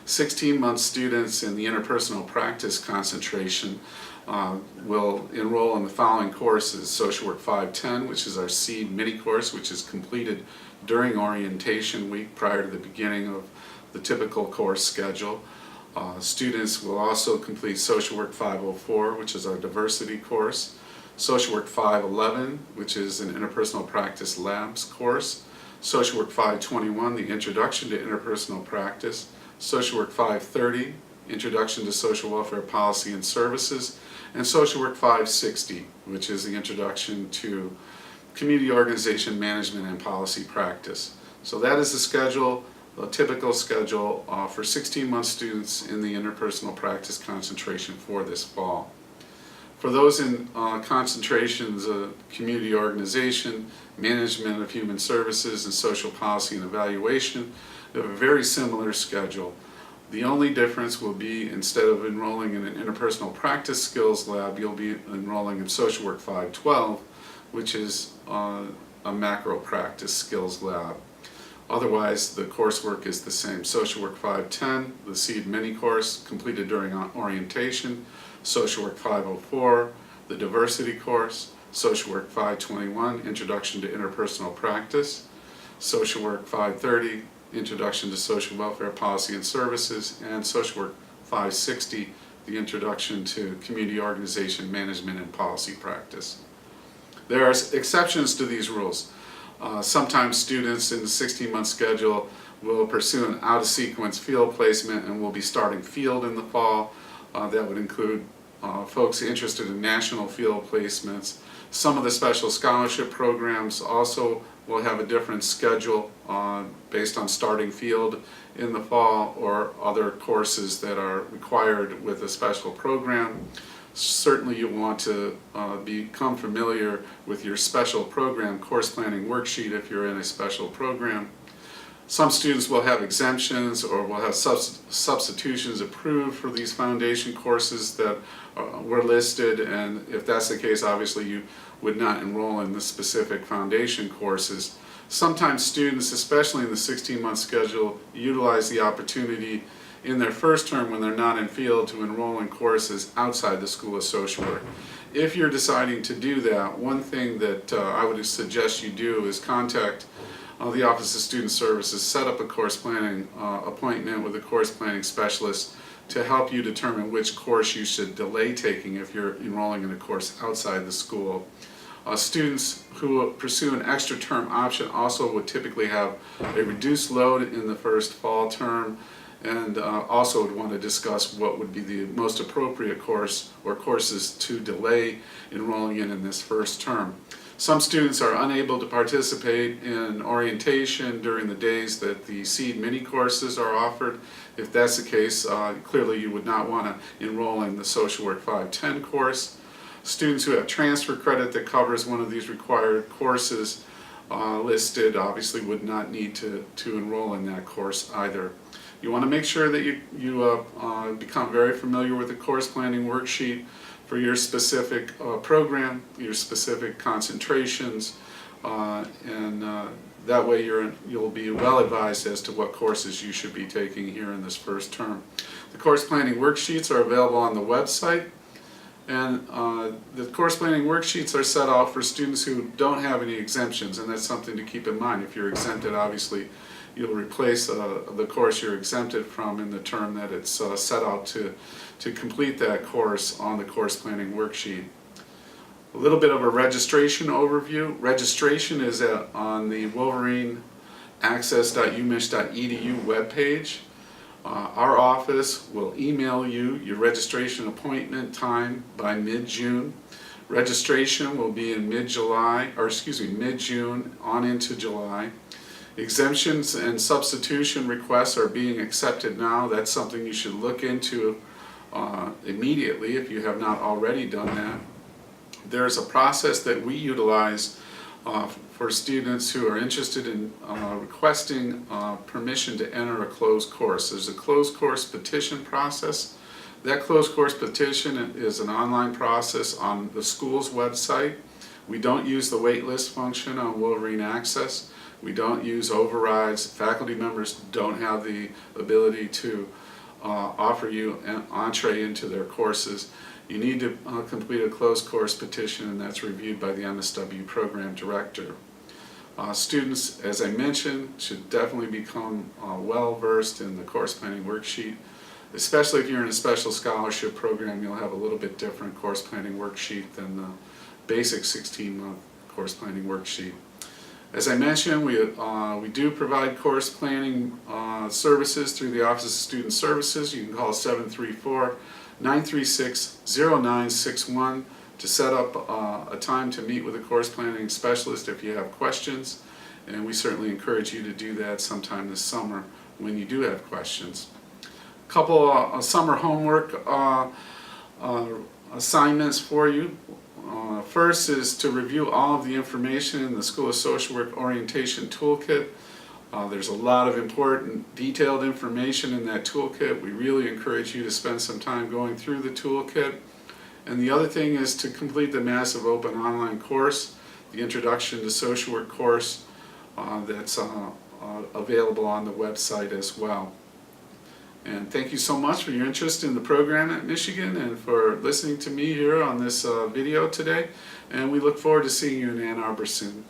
16-month students in the interpersonal practice concentration will enroll in the following courses: Social Work 510, which is our SEED mini course, which is completed during orientation week prior to the beginning of the typical course schedule. Students will also complete Social Work 504, which is our diversity course, Social Work 511, which is an interpersonal practice labs course, Social Work 521, the Introduction to Interpersonal Practice, Social Work 530, Introduction to Social Welfare Policy and Services, and Social Work 560, which is the Introduction to Community Organization Management and Policy Practice. So that is the schedule, the typical schedule for 16-month students in the interpersonal practice concentration for this fall. For those in concentrations of community organization, management of human services, and social policy and evaluation, they have a very similar schedule. The only difference will be, instead of enrolling in an interpersonal practice skills lab, you'll be enrolling in Social Work 512, which is a macro practice skills lab. Otherwise, the coursework is the same. Social Work 510, the SEED mini course completed during orientation, Social Work 504, the diversity course, Social Work 521, Introduction to Interpersonal Practice, Social Work 530, Introduction to Social Welfare Policy and Services, and Social Work 560, the Introduction to Community Organization Management and Policy Practice. There are exceptions to these rules. Sometimes students in the 16-month schedule will pursue an out-of-sequence field placement and will be starting field in the fall. That would include folks interested in national field placements. Some of the special scholarship programs also will have a different schedule based on starting field in the fall, or other courses that are required with a special program. Certainly you want to become familiar with your special program course planning worksheet if you're in a special program. Some students will have exemptions or will have substitutions approved for these foundation courses that were listed, and if that's the case, obviously you would not enroll in the specific foundation courses. Sometimes students, especially in the 16-month schedule, utilize the opportunity in their first term when they're not in field to enroll in courses outside the School of Social Work. If you're deciding to do that, one thing that I would suggest you do is contact the Office of Student Services, set up a course planning appointment with a course planning specialist to help you determine which course you should delay taking if you're enrolling in a course outside the school. Students who pursue an extra term option also would typically have a reduced load in the first fall term, and also would want to discuss what would be the most appropriate course or courses to delay enrolling in this first term. Some students are unable to participate in orientation during the days that the SEED mini courses are offered. If that's the case, clearly you would not want to enroll in the Social Work 510 course. Students who have transfer credit that covers one of these required courses listed obviously would not need to enroll in that course either. You want to make sure that you become very familiar with the course planning worksheet for your specific program, your specific concentrations, and that way you'll be well advised as to what courses you should be taking here in this first term. The course planning worksheets are available on the website, and the course planning worksheets are set out for students who don't have any exemptions, and that's something to keep in mind. If you're exempted, obviously you'll replace the course you're exempted from in the term that it's set out to complete that course on the course planning worksheet. A little bit of a registration overview. Registration is on the wolverineaccess.umich.edu webpage. Our office will email you your registration appointment time by mid-June. Registration will be in mid-June on into July. Exemptions and substitution requests are being accepted now. That's something you should look into immediately if you have not already done that. There's a process that we utilize for students who are interested in requesting permission to enter a closed course. There's a closed course petition process. That closed course petition is an online process on the school's website. We don't use the waitlist function on Wolverine Access. We don't use overrides. Faculty members don't have the ability to offer you an entree into their courses. You need to complete a closed course petition, and that's reviewed by the MSW program director. Students, as I mentioned, should definitely become well versed in the course planning worksheet. Especially if you're in a special scholarship program, you'll have a little bit different course planning worksheet than the basic 16-month course planning worksheet. As I mentioned, we do provide course planning services through the Office of Student Services. You can call 734-936-0961 to set up a time to meet with a course planning specialist if you have questions. And we certainly encourage you to do that sometime this summer when you do have questions. A couple summer homework assignments for you. First is to review all of the information in the School of Social Work Orientation Toolkit. There's a lot of important detailed information in that toolkit. We really encourage you to spend some time going through the toolkit. And the other thing is to complete the massive open online course, the Introduction to Social Work course that's available on the website as well. And thank you so much for your interest in the program at Michigan and for listening to me here on this video today. And we look forward to seeing you in Ann Arbor soon.